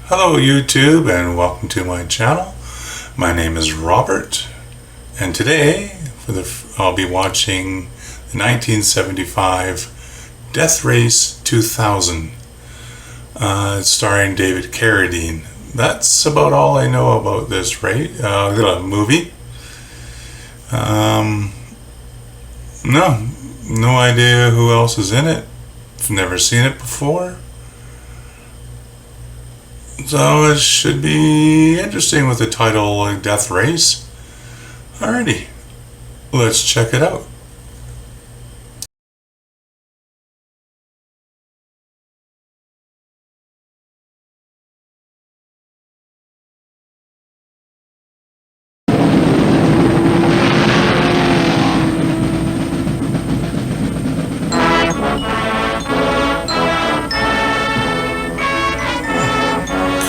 Hello YouTube and welcome to my channel. My name is Robert and today I'll be watching the 1975 Death Race 2000 starring David Carradine. That's about all I know about this movie. No idea who else is in it. I've never seen it before. So it should be interesting with the title Death Race. Alrighty, let's check it out.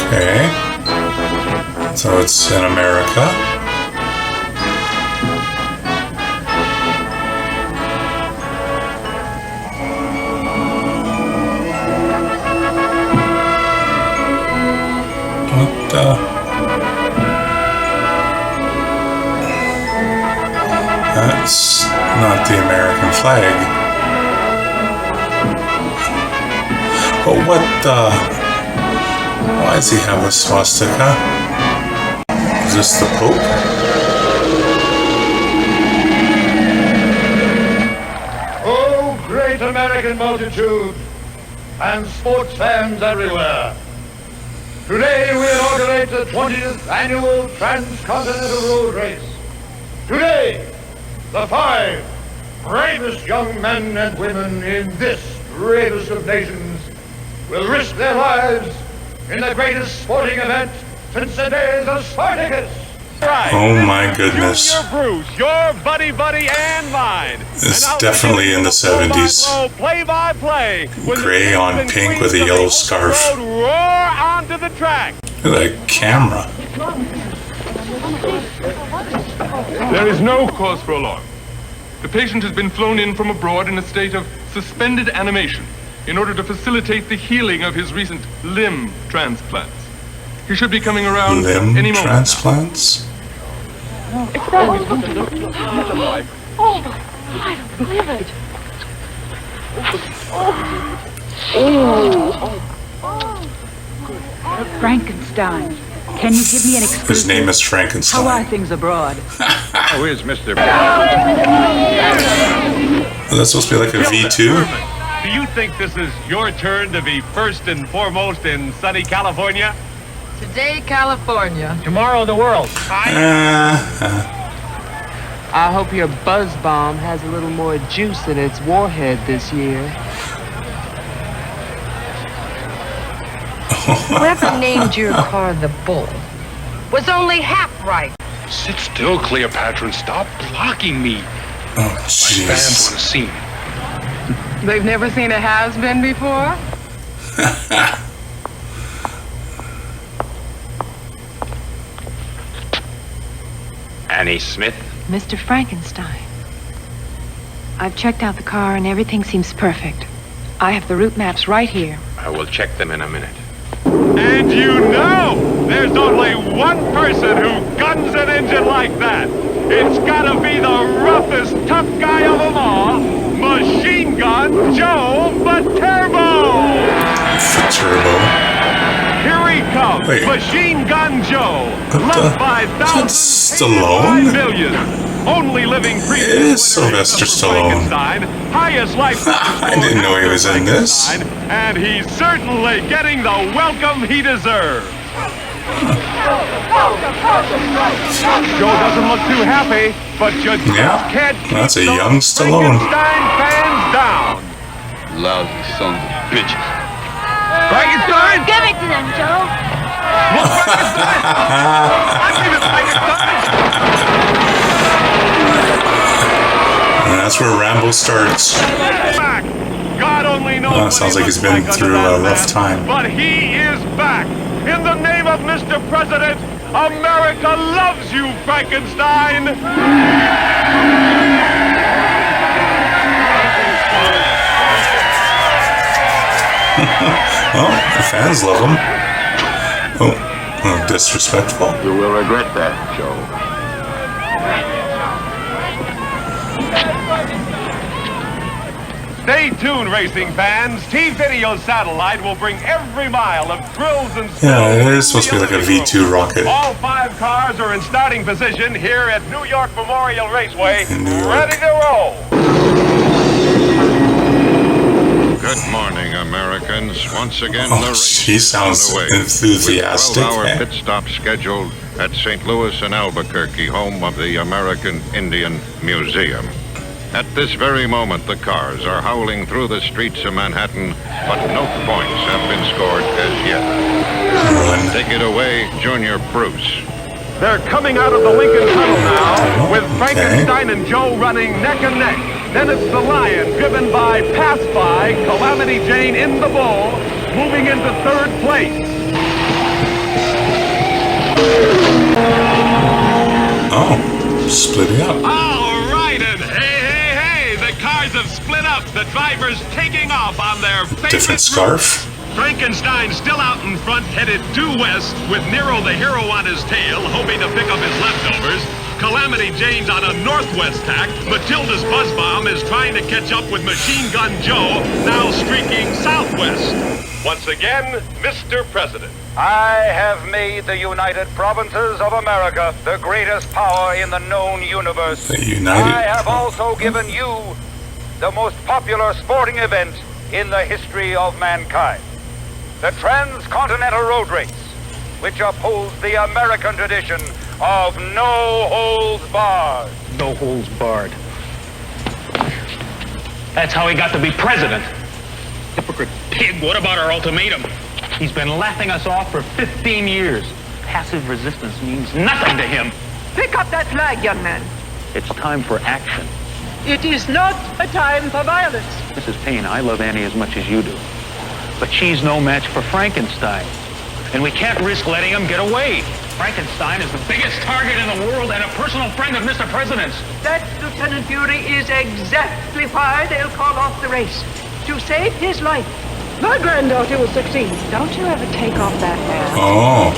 Okay, so it's in America. What the? That's not the American flag. Oh, what the? Why does he have a swastika? Is this the Pope? Oh, great American multitude and sports fans everywhere. Today we inaugurate the 20th annual Transcontinental Road Race. Today, the 5 bravest young men and women in this bravest of nations will risk their lives in the greatest sporting event since the days of Spartacus. Right. Oh my goodness. Junior Bruce, your buddy and mine. It's definitely in the 70s. Play-by-play. Gray on pink with a yellow scarf. Roar onto the track. Look at that camera. There is no cause for alarm. The patient has been flown in from abroad in a state of suspended animation in order to facilitate the healing of his recent limb transplants. He should be coming around Limb any moment transplants? Oh, I don't believe it. Frankenstein, can you give me an exclusive? His name is How are Frankenstein. things abroad? How is Mr. That's supposed to be like a V2? Do you think this is your turn to be first and foremost in sunny California? Today, California. Tomorrow, the world. I hope your buzz bomb has a little more juice in its warhead this year. Whoever named your car the Bull was only half right. Sit still, Cleopatra, and stop blocking me. Oh, My fans want jeez. to see me. They've never seen a has-been before? Annie Smith? Mr. Frankenstein, I've checked out the car and everything seems perfect. I have the route maps right here. I will check them in a minute. And you know, there's only one person who guns an engine like that. It's gotta be the roughest, tough guy of them all, Machine Gun Joe Viterbo! Turbo. Here he comes, Wait. Machine Gun Joe, What loved the- by Is that thousands, hated Stallone? by millions, only living creature. It is Sylvester Stallone. Highest life. I didn't know he was in this. And he's certainly getting the welcome he deserves. Joe doesn't look too happy, but you just Yeah, can't keep that's a those young Stallone. Frankenstein fans down. Lousy sons of bitches. Frankenstein? Give it to them, Joe. And that's where Rambo starts. Back. God only knows. Oh, what sounds he like he's looks been like through under a that rough mask, time. But he is back. In the name of Mr. President, America loves you, Frankenstein. Well, the fans love him. Oh, disrespectful. You will regret that, Joe. Stay tuned, racing fans. T-Video Satellite will bring every mile of thrills and Yeah, it is supposed to be like a V2 rocket. All 5 cars are in starting position here at New York Memorial Raceway, In New York. ready to roll. Good morning, Americans. Once again, the Oh, race she sounds is underway. enthusiastic. With 12-hour pit stop scheduled at St. Louis and Albuquerque, home of the American Indian Museum. At this very moment, the cars are howling through the streets of Manhattan, but no points have been scored as yet. Run. Take it away, Junior Bruce. They're coming out of the Lincoln Tunnel now, with Frankenstein and Joe running neck and neck. Then it's the Lion, driven by Pass By, Calamity Jane in the Bull, moving into 3rd place. Oh, splitting up. All right, and hey, the cars have split up. The driver's taking off on their favorite Different route. scarf. Frankenstein still out in front, headed due west, with Nero the hero on his tail, hoping to pick up his leftovers. Calamity Jane's on a northwest tack. Matilda's buzz bomb is trying to catch up with Machine Gun Joe, now streaking southwest. Once again, Mr. President. I have made the United Provinces of America the greatest power in the known universe. The United. I have also given you the most popular sporting event in the history of mankind. The Transcontinental Road Race, which upholds the American tradition of no holds barred. No holds barred. That's how he got to be president. Hypocrite pig, what about our ultimatum? He's been laughing us off for 15 years. Passive resistance means nothing to him. Pick up that flag, young man. It's time for action. It is not a time for violence. Mrs. Payne, I love Annie as much as you do. But she's no match for Frankenstein. And we can't risk letting him get away. Frankenstein is the biggest target in the world and a personal friend of Mr. President's. That, Lieutenant Fury, is exactly why they'll call off the race. To save his life. My granddaughter will succeed. Don't you ever take off that mask. Oh,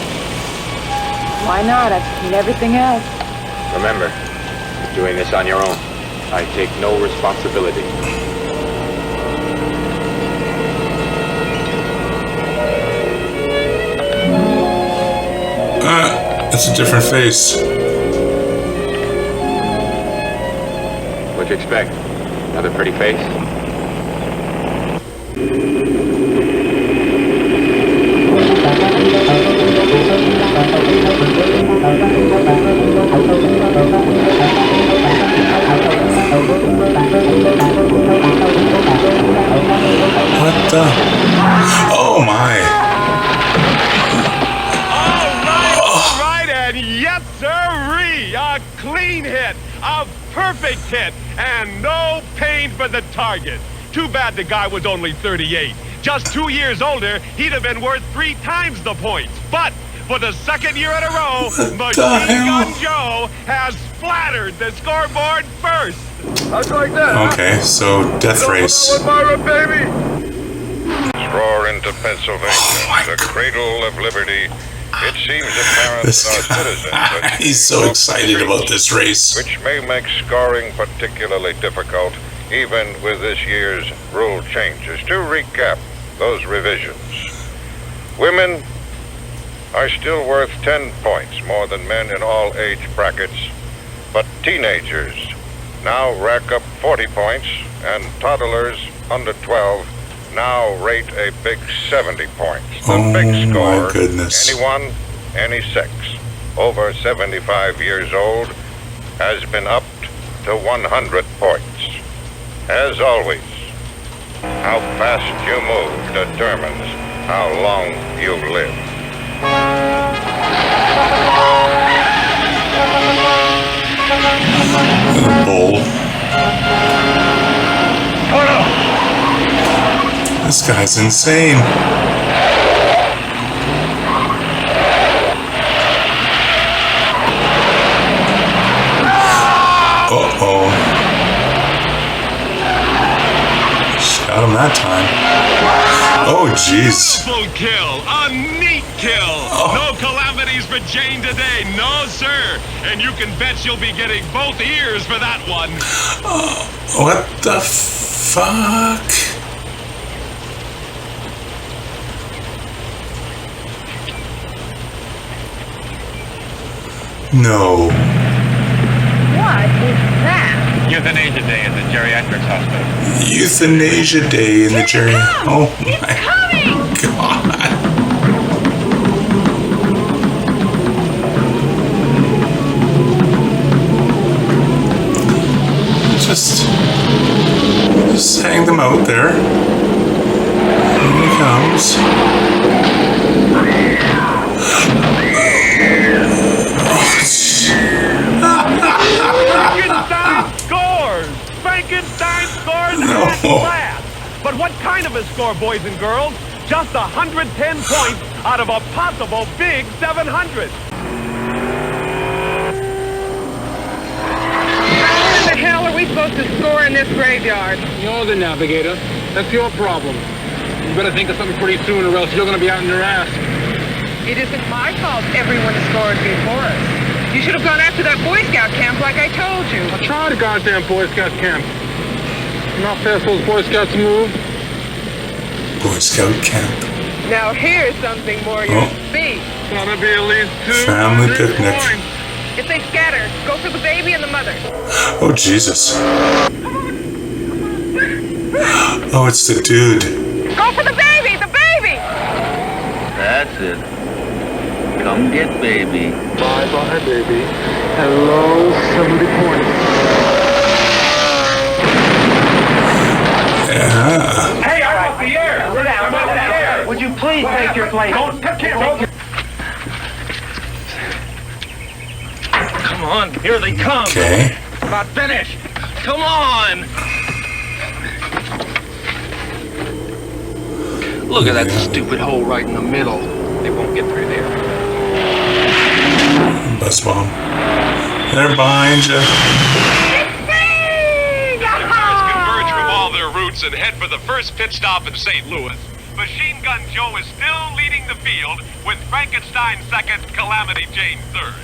Why not? I've seen everything else. Remember, you're doing this on your own. I take no responsibility. it's a different face. What'd you expect? Another pretty face? What the? Oh my. All right, and yes, sirree, a clean hit, a perfect hit, and no pain for the target. Too bad the guy was only 38. Just 2 years older, he'd have been worth 3 times the points. But for the 2nd year in a row, Machine Gun Joe has splattered the scoreboard first. How's like that? Okay, so death race. Baby. Roar into Pennsylvania, the cradle of liberty. It seems apparent This that our citizens guy, are he's so excited about this race. which may make scoring particularly difficult, even with this year's rule changes. To recap those revisions, women are still worth 10 points more than men in all age brackets, but teenagers now rack up 40 points, and toddlers under 12 now rate a big 70 points. The big Oh score, my goodness. anyone, any sex, over 75 years old, has been upped to 100 points. As always, how fast you move determines how long you live. Bull. This guy's insane. Uh-oh. Got him that time. Oh, jeez. Beautiful kill. A neat kill. No calamities for Jane today. No, sir. And you can bet she'll be getting both ears for that one. What the fuck? No. What is that? Euthanasia Day at the geriatrics hospital. Euthanasia Day in the geriatrics. Oh my God. Just hang them out there. Here he comes. Frankenstein scores! Frankenstein scores at last! But what kind of a score, boys and girls? Just 110 points out of a possible big 700. How in the hell are we supposed to score in this graveyard? You're the navigator. That's your problem. You better think of something pretty soon or else you're gonna be out in your ass. It isn't my fault everyone scored before us. You should have gone after that Boy Scout camp like I told you. I tried a goddamn Boy Scout camp. You know how fast those Boy Scouts move? Boy Scout camp. Now here's something more your speed. Gotta be at least 200 Family picnic. points. If they scatter, go for the baby and the mother. Oh, Jesus. Oh, it's the dude. Go for the baby! The baby! That's it. Come get baby. Bye-bye, baby. Hello, 70 points. Yeah. Hey, I'm off the air! I'm off the air! Would you please take your place? Don't touch him! Come on, here they come. Okay. About finished. Come on. Look at that stupid hole right in the middle. They won't get through there. Bus bomb. They're behind you. The cars converge from all their routes and head for the first pit stop in St. Louis. Machine Gun Joe is still leading the field with Frankenstein second, Calamity Jane third,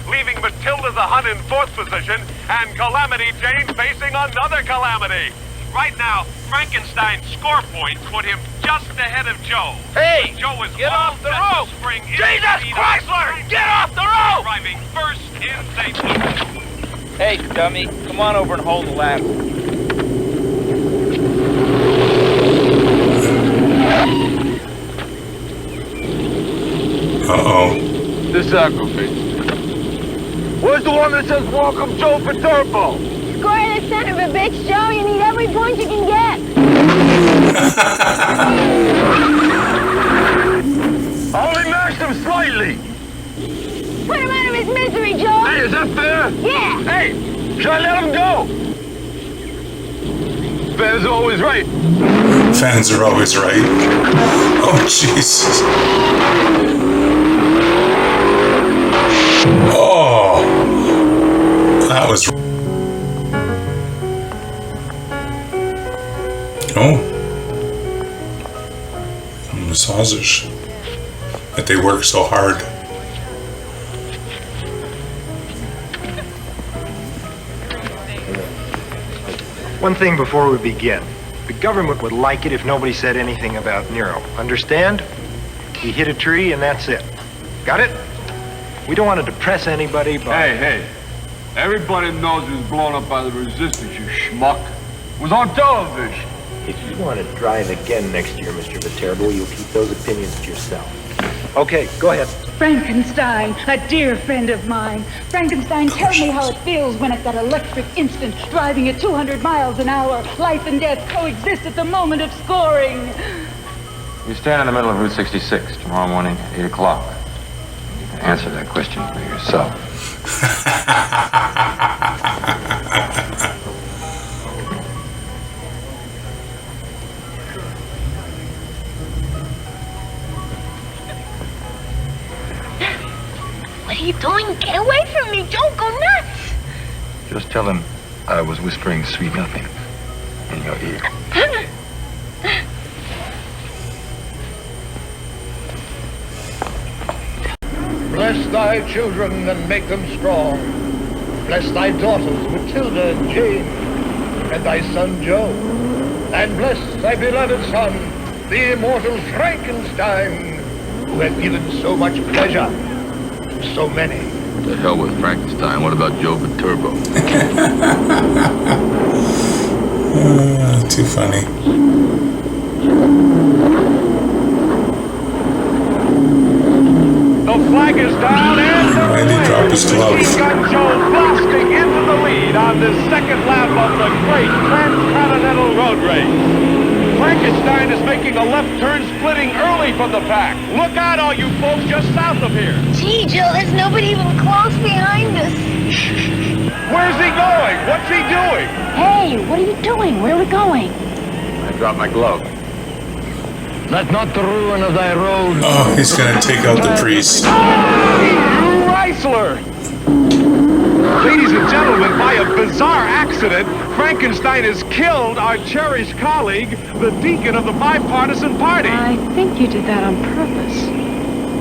leaving Matilda the Hun in fourth position and Calamity Jane facing another calamity. Right now, Frankenstein's score points put him just ahead of Joe. Hey, Joe is get off the road! Spring Jesus Chrysler, get off the road! Driving first in St. Louis. Hey, dummy, come on over and hold the lap. Uh-oh. This aggravates. Where's the one that says welcome Joe for turbo? Score the son of a bitch, Joe. You need every point you can get. I only mashed him slightly. Put him out of his misery, Joe. Hey, is that fair? Yeah. Hey, should I let him go? Fans are always right. Fans are always right. Oh, Jesus. Oh. That was... Oh. Massages. That they work so hard. One thing before we begin. The government would like it if nobody said anything about Nero. Understand? He hit a tree and that's it. Got it? We don't want to depress anybody, but... Hey. Everybody knows he was blown up by the resistance, you schmuck. It was on television. If you want to drive again next year, Mr. Viterbo, you'll keep those opinions to yourself. Okay, go ahead. Frankenstein, a dear friend of mine. Frankenstein, tell me how it feels when at that electric instant, driving at 200 miles an hour, life and death coexist at the moment of scoring. You stand in the middle of Route 66 tomorrow morning, 8 o'clock. You can answer that question for yourself. What are you doing? Get away from me. Don't go nuts. Just tell him I was whispering sweet nothing in your ear. Bless thy children and make them strong. Bless thy daughters, Matilda and Jane, and thy son Joe. And bless thy beloved son, the immortal Frankenstein, who has given so much pleasure to so many. The hell with Frankenstein. What about Joe Viterbo? Too funny. The flag is down and Why did he drop his glove? Machine Gun Joe blasting into the lead on this second lap of the great Transcontinental Road Race. Frankenstein is making a left turn, splitting early from the pack. Look out, all you folks just south of here. Gee, Joe, there's nobody even close behind us. Where's he going? What's he doing? Hey, what are you doing? Where are we going? I dropped my glove. Let not the ruin of thy road. Oh, he's gonna take out the priest. Chrysler! Ladies and gentlemen, by a bizarre accident, Frankenstein has killed our cherished colleague, the deacon of the bipartisan party. I think you did that on purpose.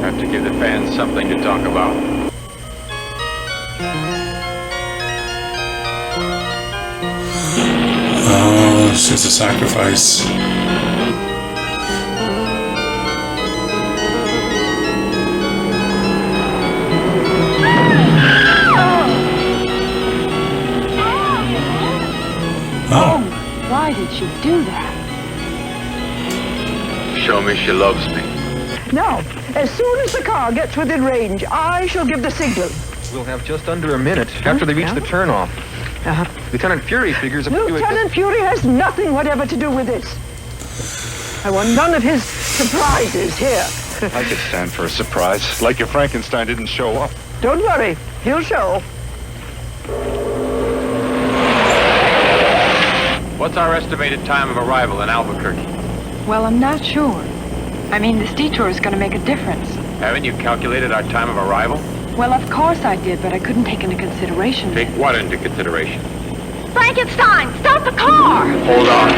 Have to give the fans something to talk about. Oh, it's just a sacrifice. Oh, why did she do that? Show me she loves me. Now, as soon as the car gets within range, I shall give the signal. We'll have just under a minute after they reach the turnoff. Lieutenant Fury figures... Lieutenant Fury has nothing whatever to do with this. I want none of his surprises here. I could stand for a surprise, like if Frankenstein didn't show up. Don't worry, he'll show. What's our estimated time of arrival in Albuquerque? Well, I'm not sure. I mean, this detour is going to make a difference. Haven't you calculated our time of arrival? Well, of course I did, but I couldn't take into consideration. Take what into consideration? Frankenstein, stop the car! Hold on.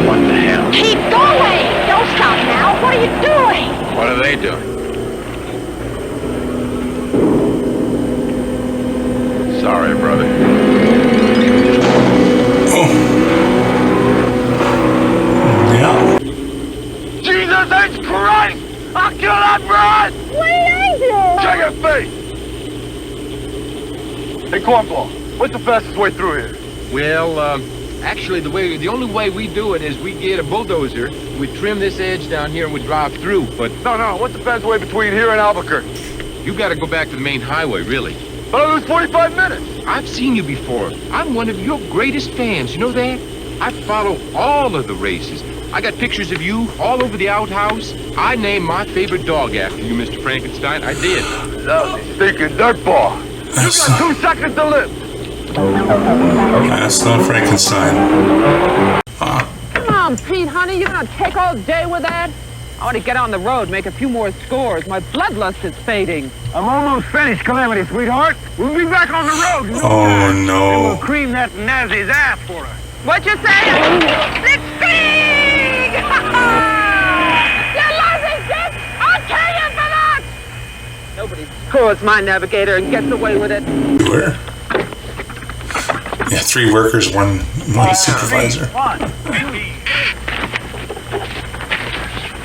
What the hell? Keep going! Don't stop now! What are you doing? What are they doing? Sorry, brother. Yeah. Jesus H. Christ! I'll kill that broad! What did I do? Check your face! Hey, Cornball, what's the fastest way through here? Well, actually, the only way we do it is we get a bulldozer, we trim this edge down here, and we drive through, but... No, what's the fastest way between here and Albuquerque? You gotta go back to the main highway, really. But I lose 45 minutes! I've seen you before. I'm one of your greatest fans, you know that? I follow all of the races. I got pictures of you all over the outhouse. I named my favorite dog after you, Mr. Frankenstein. I did. Lousy stinking dirtball. You got 2 seconds to live. That's not Frankenstein. Come on, Pete, honey, you're gonna take all day with that? I want to get on the road, make a few more scores. My bloodlust is fading. I'm almost finished, Calamity, sweetheart. We'll be back on the road. Oh, no. We'll cream that Nazi's ass for her. What'd you say? It's big! You lousy bitch! I'll kill you for that! Nobody scores my navigator and gets away with it. Where? Yeah, 3 workers, one supervisor.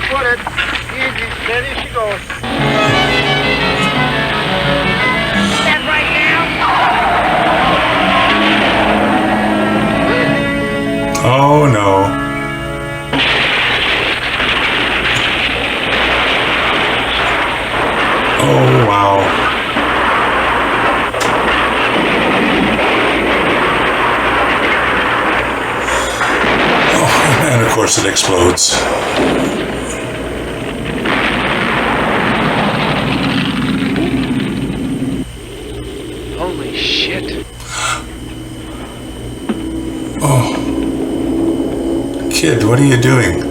Put it. Easy, steady she goes. That right now? Oh, no. Oh, wow. Oh, and of course it explodes. Holy shit. Oh. Kid, what are you doing?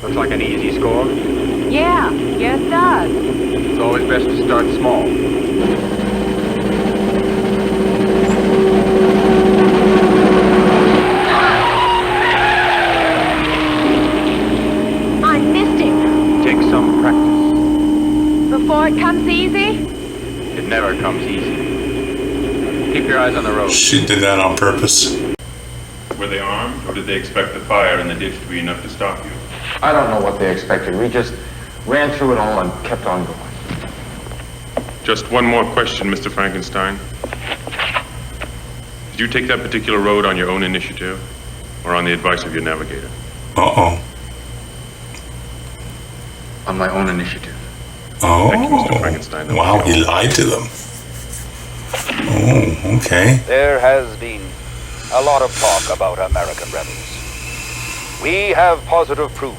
Looks like an easy score. Yeah, it does. It's always best to start small. eyes on the road. She did that on purpose. Were they armed, or did they expect the fire in the ditch to be enough to stop you? I don't know what they expected. We just ran through it all and kept on going. Just one more question, Mr. Frankenstein. Did you take that particular road on your own initiative, or on the advice of your navigator? Uh-oh. On my own initiative. Oh, thank you, Mr. Frankenstein. Wow, he lied to them. Oh, okay. There has been a lot of talk about American rebels. We have positive proof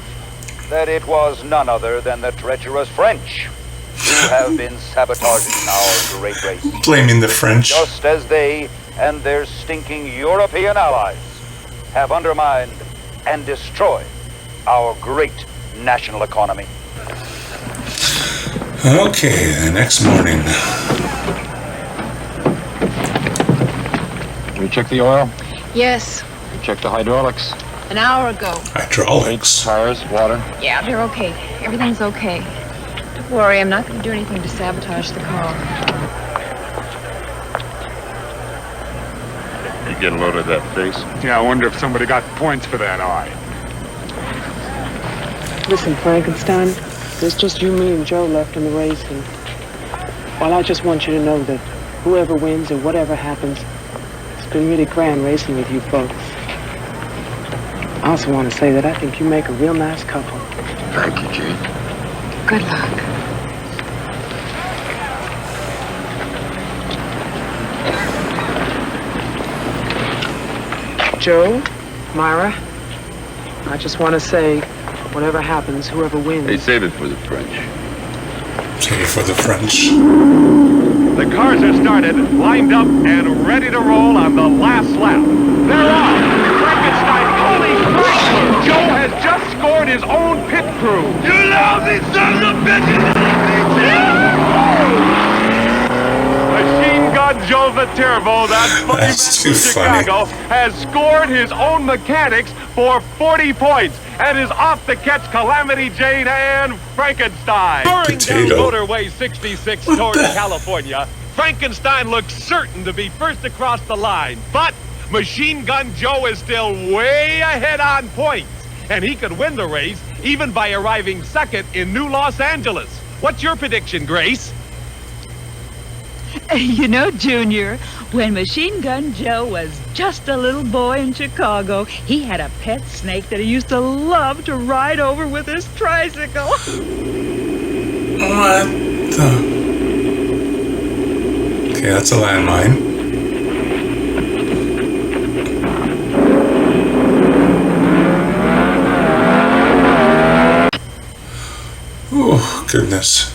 that it was none other than the treacherous French who have been sabotaging our great race. Blaming the French. Just as they and their stinking European allies have undermined and destroyed our great national economy. Okay, the next morning. We checked the oil. Yes, We checked the hydraulics. an hour ago. Hydraulics. Tires, water. Yeah, they're okay. Everything's okay. Don't worry, I'm not going to do anything to sabotage the car. You get a load of that face? Yeah, I wonder if somebody got points for that eye. Listen, Frankenstein, there's just you, me, and Joe left in the race, and well, I just want you to know that whoever wins or whatever happens, it's been really grand racing with you folks. I also want to say that I think you make a real nice couple. Thank you, Gene. Good luck. Joe, Myra, I just want to say, whatever happens, whoever wins. Hey, save it for the French. Save it for the French. The cars are started, lined up, and ready to roll on the last lap. They're off! Frankenstein, holy crap! Joe has just scored his own pit crew. You lousy son of a bitch! Machine Gun Joe Viterbo, that funny man from Chicago, has scored his own mechanics for 40 points and is off to catch Calamity Jane and Frankenstein. During down Motorway 66 towards California, Frankenstein looks certain to be first across the line, but Machine Gun Joe is still way ahead on points, and he could win the race even by arriving second in New Los Angeles. What's your prediction, Grace? You know, Junior, when Machine Gun Joe was just a little boy in Chicago, he had a pet snake that he used to love to ride over with his tricycle. What the? Okay, that's a landmine. Oh, goodness.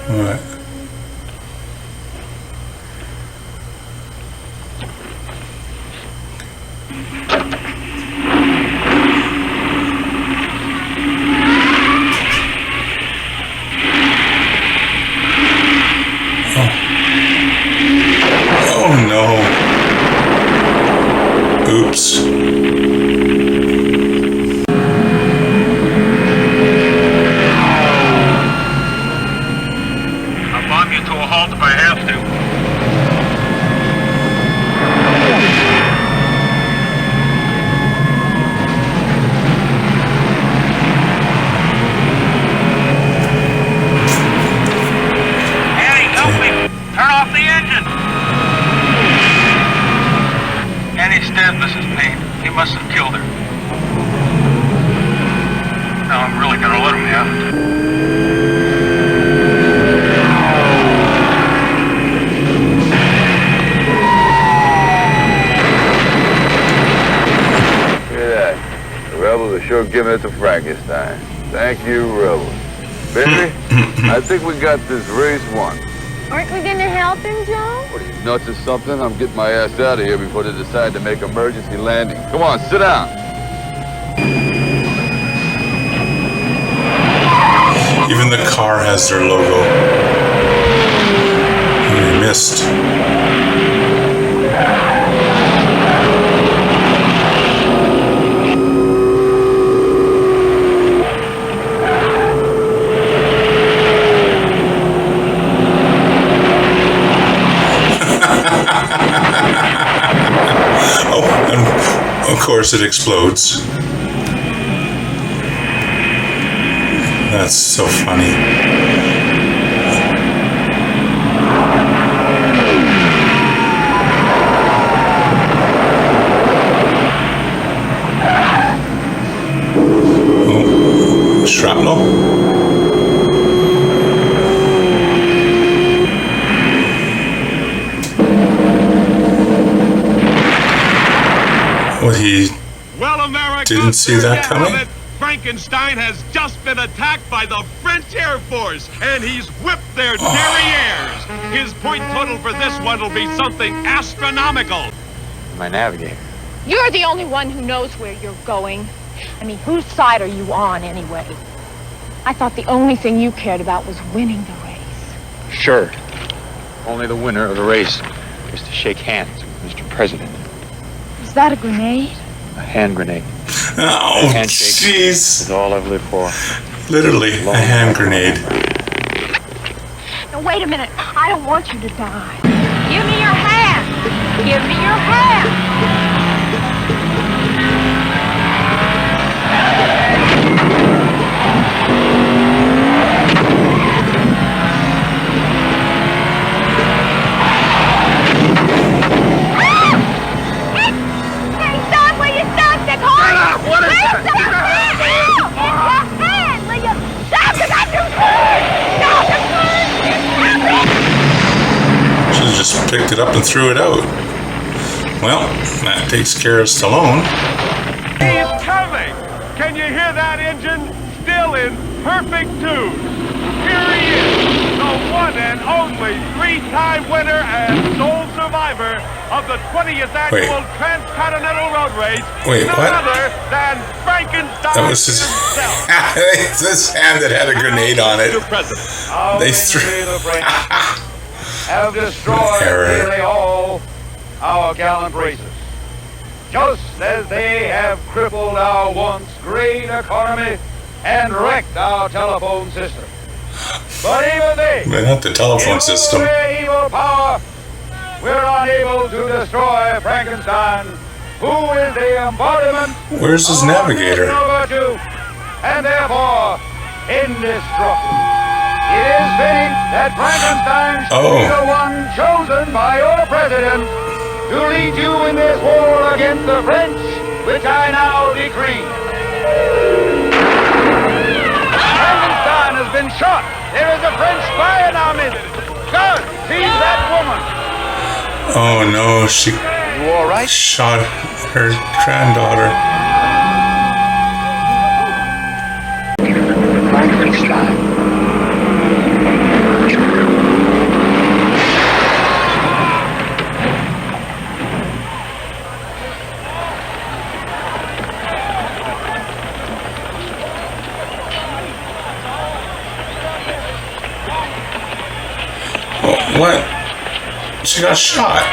What? Oh no. Oops. I'll bomb you to a halt if I have to. Annie, help me! Turn off the engine! Annie's dead, Mrs. Payne. He must have killed her. Now I'm really gonna let him have it. Look at that. The rebels are sure giving it to Frankenstein. Thank you, rebels. Baby, I think we got this race won. Aren't we gonna help him, Joe? What are you, nuts or something? I'm getting my ass out of here before they decide to make emergency landing. Come on, sit down. Even the car has their logo. You missed. course, it explodes. That's so funny. Oh, shrapnel. What, he didn't see that coming? Frankenstein has just been attacked by the French Air Force, and he's whipped their derrieres. His point total for this one will be something astronomical. My navigator. You're the only one who knows where you're going. I mean, whose side are you on, anyway? I thought the only thing you cared about was winning the race. Sure. Only the winner of the race is to shake hands with Mr. President. Is that a grenade? A hand grenade. Oh, jeez. Is all I've lived for. Literally, a hand grenade. Now, wait a minute. I don't want you to die. Give me your hand. Give me your hand. What is that? Should have just picked it up and threw it out. Well, that takes care of Stallone. He's coming! Can you hear that engine? Still in perfect tune. Here he is, the one and only three-time winner and sole survivor of the 20th annual Transcontinental Road Race. Wait, none what? other than Frankenstein That was his, it's his hand that had a grenade on it. They threw. Have destroyed nearly all our gallant races, just as they have crippled our once great economy and wrecked our telephone system. But even they, Not the telephone system. their evil power, we're unable to destroy Frankenstein, who is the embodiment Where's his of navigator? virtue, and therefore indestructible. It is fitting that Frankenstein should be the one chosen by your president to lead you in this war against the French, which I now decree. Frankenstein has been shot. There is a French spy in our midst. God, seize that woman. Oh no, she shot her granddaughter. Frankenstein. What? She got shot.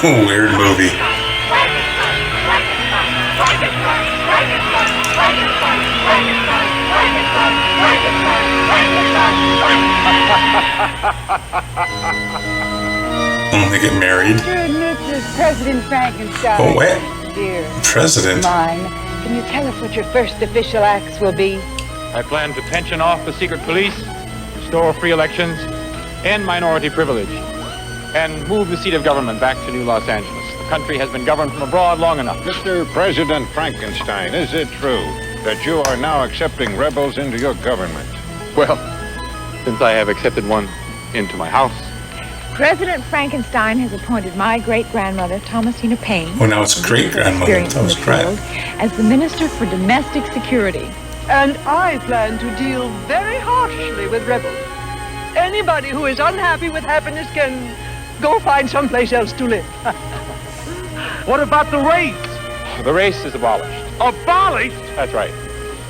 Weird movie. They get married. Mrs. President Frankenstein. Oh, wait. Dear. President? Mine. Can you tell us what your first official acts will be? I plan to pension off the secret police, restore free elections, end minority privilege, and move the seat of government back to New Los Angeles. The country has been governed from abroad long enough. Mr. President Frankenstein, is it true that you are now accepting rebels into your government? Well, since I have accepted one into my house. President Frankenstein has appointed my great-grandmother, Thomasina Payne, Oh, now it's great-grandmother. That was crap. as the Minister for Domestic Security. And I plan to deal very harshly with rebels. Anybody who is unhappy with happiness can go find someplace else to live. What about the race? The race is abolished. Abolished? That's right.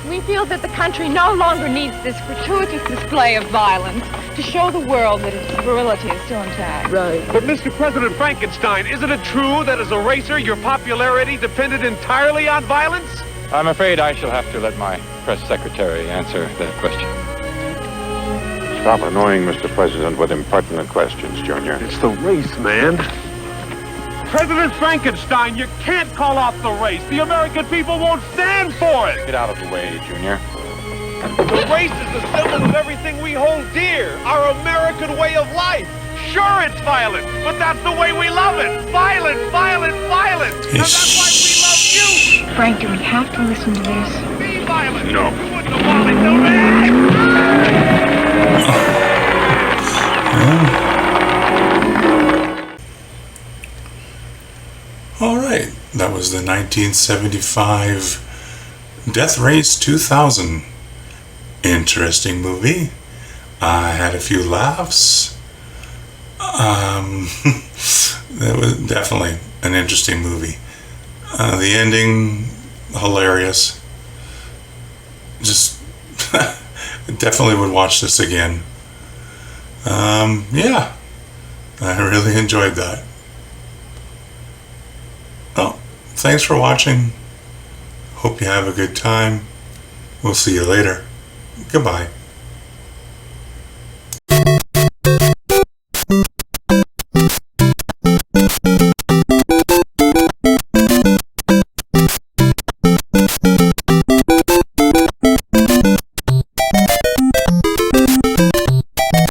We feel that the country no longer needs this gratuitous display of violence to show the world that its virility is still intact. Right. But Mr. President Frankenstein, isn't it true that as a racer your popularity depended entirely on violence? I'm afraid I shall have to let my press secretary answer that question. Stop annoying Mr. President with impertinent questions, Junior. It's the race, man. President Frankenstein, you can't call off the race. The American people won't stand for it. Get out of the way, Junior. The race is the symbol of everything we hold dear, our American way of life. Sure, it's violent, but that's the way we love it. Violent, violent, violent. And that's why we love you. Frank, do we have to listen to this? Be violent. No. You wouldn't have wanted to. All right, that was the 1975 Death Race 2000. Interesting movie. I had a few laughs. That was definitely an interesting movie. The ending, hilarious. Just definitely would watch this again. Yeah, I really enjoyed that. Well, thanks for watching. Hope you have a good time. We'll see you later. Goodbye.